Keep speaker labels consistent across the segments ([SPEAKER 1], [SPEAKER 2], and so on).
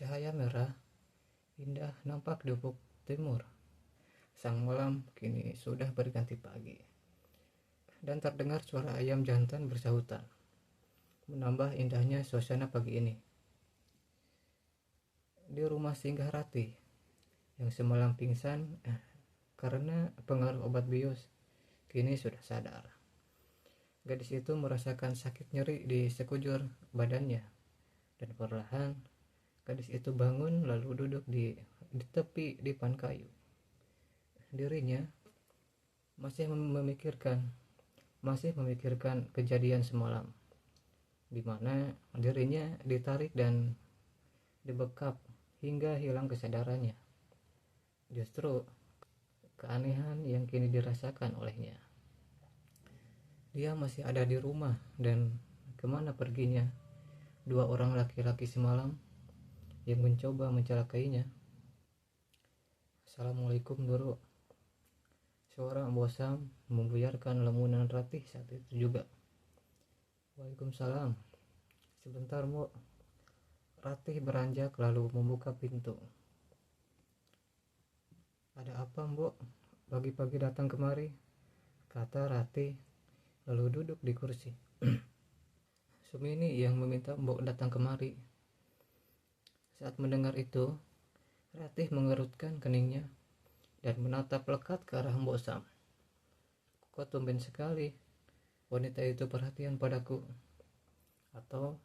[SPEAKER 1] Cahaya merah indah nampak di ufuk timur. Sang malam kini sudah berganti pagi, dan terdengar suara ayam jantan bersahutan, menambah indahnya suasana pagi ini. Di rumah singgah Rati, yang semalam pingsan karena pengaruh obat bius, kini sudah sadar. Gadis itu merasakan sakit nyeri di sekujur badannya, dan perlahan gadis itu bangun lalu duduk di tepi dipan kayu. Dirinya masih memikirkan kejadian semalam, di mana dirinya ditarik dan dibekap hingga hilang kesadarannya. Justru keanehan yang kini dirasakan olehnya. Dia masih ada di rumah, dan kemana perginya dua orang laki-laki semalam yang mencoba mencelakainya? Assalamualaikum Doro. Suara Bosam membuyarkan lamunan Ratih saat itu juga. Waalaikumsalam. Sebentar, Mbok. Ratih beranjak lalu membuka pintu. Ada apa, Mbok? Pagi-pagi datang kemari, kata Ratih lalu duduk di kursi. Sumini yang meminta Mbok datang kemari. Saat mendengar itu, Ratih mengerutkan keningnya dan menatap lekat ke arah Mbok Sam. Kok tumben sekali wanita itu perhatian padaku? Atau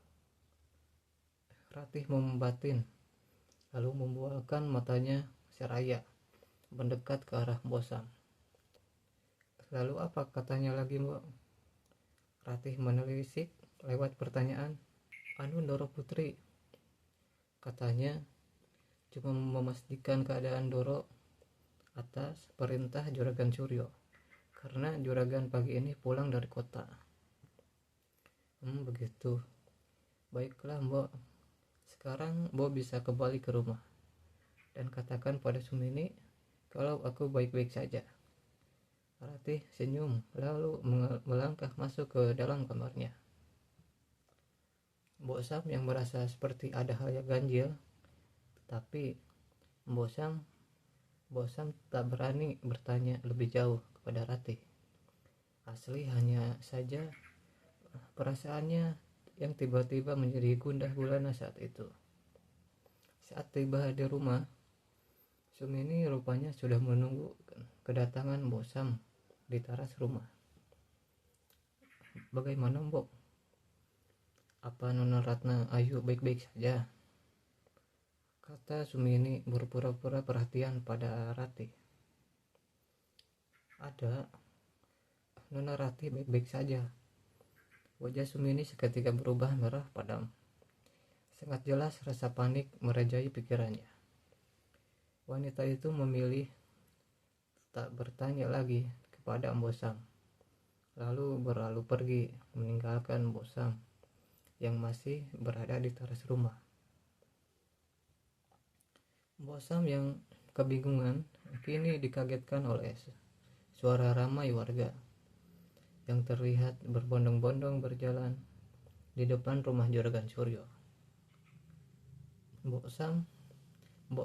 [SPEAKER 1] Ratih membatin, lalu membualkan matanya seraya mendekat ke arah Mbok Sam. Lalu apa katanya lagi, Mbok? Ratih menelisik lewat pertanyaan. Anu Doro Putri, katanya cuma memastikan keadaan Doro atas perintah Juragan Suryo, karena Juragan pagi ini pulang dari kota. Begitu. Baiklah, Mbok. Sekarang Mbok bisa kembali ke rumah dan katakan pada Sumini kalau aku baik-baik saja. Ratih senyum lalu melangkah masuk ke dalam kamarnya. Mbok Sam yang merasa seperti ada hal yang ganjil, tapi Mbok Sam tak berani bertanya lebih jauh kepada Ratih. Asli hanya saja perasaannya yang tiba-tiba menjadi gundah gulana saat itu. Saat tiba di rumah, Sumini rupanya sudah menunggu kedatangan Mbok Sam di teras rumah. Bagaimana, Mbok? Apa Nona Ratna Ayu baik-baik saja? Kata Sumini berpura-pura perhatian pada Ratih. Ada, Nona Ratih baik-baik saja. Wajah Sumini seketika berubah merah padam. Sangat jelas rasa panik merajai pikirannya. Wanita itu memilih tak bertanya lagi kepada Mbok Sam, lalu berlalu pergi meninggalkan Mbok Sam yang masih berada di teras rumah. Mbok Sam yang kebingungan kini dikagetkan oleh suara ramai warga yang terlihat berbondong-bondong berjalan di depan rumah Juragan Suryo. Mbok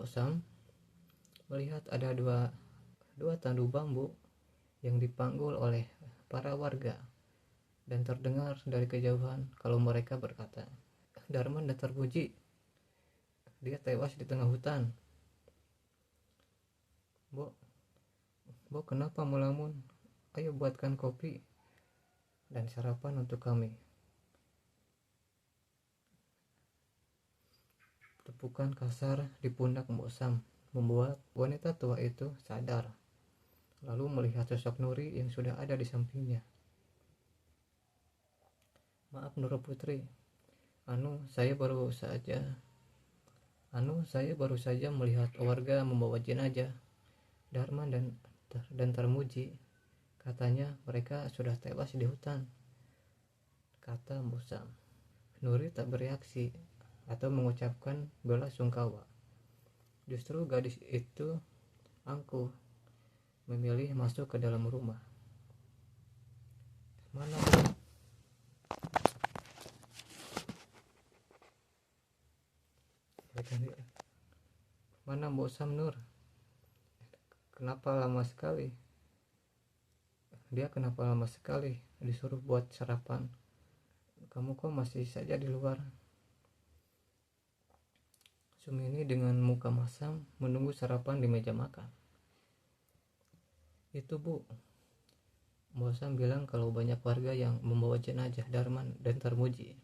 [SPEAKER 1] Sam melihat ada dua tandu bambu yang dipanggul oleh para warga, dan terdengar dari kejauhan kalau mereka berkata, Darman dan Tarmuji, dia tewas di tengah hutan. Mbok kenapa melamun? Ayo buatkan kopi dan sarapan untuk kami. Tepukan kasar di pundak Mbok Sam membuat wanita tua itu sadar, lalu melihat sosok Nuri yang sudah ada di sampingnya. Maaf Nura Putri, saya baru saja melihat warga membawa jenazah Darman dan Tarmuji. Katanya mereka sudah tewas di hutan, kata Mbok Sam. Nuri tak bereaksi atau mengucapkan bela sungkawa. Justru gadis itu angkuh memilih masuk ke dalam rumah. Mana kata dia. Mana Mbok Sam Nur? Kenapa lama sekali? Dia kenapa lama sekali? Disuruh buat sarapan. Kamu kok masih saja di luar? Sumini dengan muka masam menunggu sarapan di meja makan. Itu Bu, Mbok Sam bilang kalau banyak warga yang membawa jenazah Darman dan Tarmuji.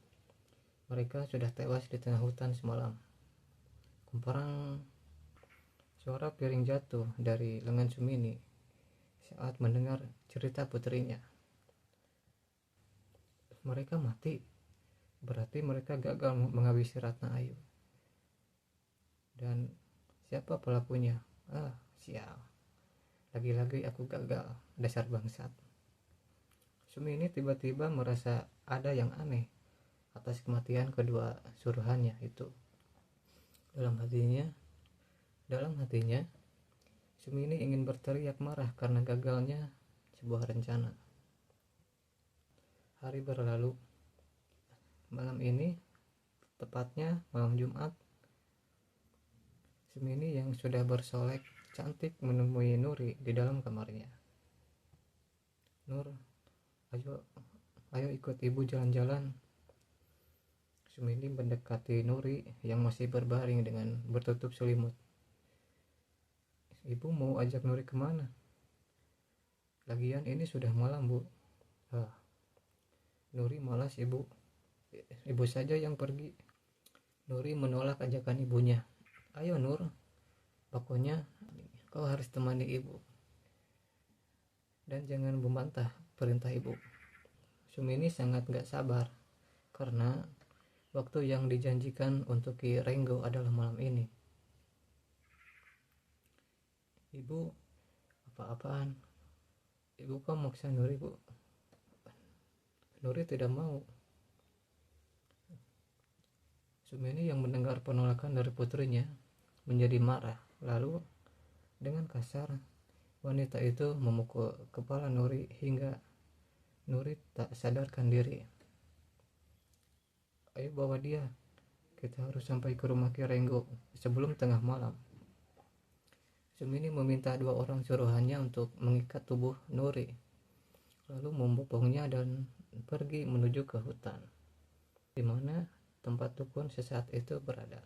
[SPEAKER 1] Mereka sudah tewas di tengah hutan semalam. Kumparang, suara piring jatuh dari lengan Sumini saat mendengar cerita putrinya. Mereka mati, berarti mereka gagal menghabisi Ratna Ayu. Dan siapa pelakunya? Sial. Lagi-lagi aku gagal, dasar bangsat. Sumini tiba-tiba merasa ada yang aneh atas kematian kedua suruhannya itu. Dalam hatinya, Sumini ingin berteriak marah karena gagalnya sebuah rencana. Hari berlalu. Malam ini, tepatnya malam Jumat, Sumini yang sudah bersolek cantik menemui Nuri di dalam kamarnya. Nur, ayo ikut ibu jalan-jalan. Sumini mendekati Nuri yang masih berbaring dengan bertutup selimut. Ibu mau ajak Nuri kemana? Lagian ini sudah malam, Bu. Nuri malas, Ibu. Ibu saja yang pergi. Nuri menolak ajakan ibunya. Ayo Nur, pokoknya kau harus temani ibu. Dan jangan membantah perintah ibu. Sumini sangat gak sabar karena waktu yang dijanjikan untuk Ki Renggo adalah malam ini. Ibu, apa-apaan? Ibu kok maksa Nuri, Bu? Nuri tidak mau. Sumini yang mendengar penolakan dari putrinya menjadi marah. Lalu dengan kasar wanita itu memukul kepala Nuri hingga Nuri tak sadarkan diri. Ayo bawa dia, kita harus sampai ke rumah Ki Renggo sebelum tengah malam. Sumini meminta 2 orang suruhannya untuk mengikat tubuh Nuri, lalu membopongnya dan pergi menuju ke hutan, di mana tempat dukun sesaat itu berada.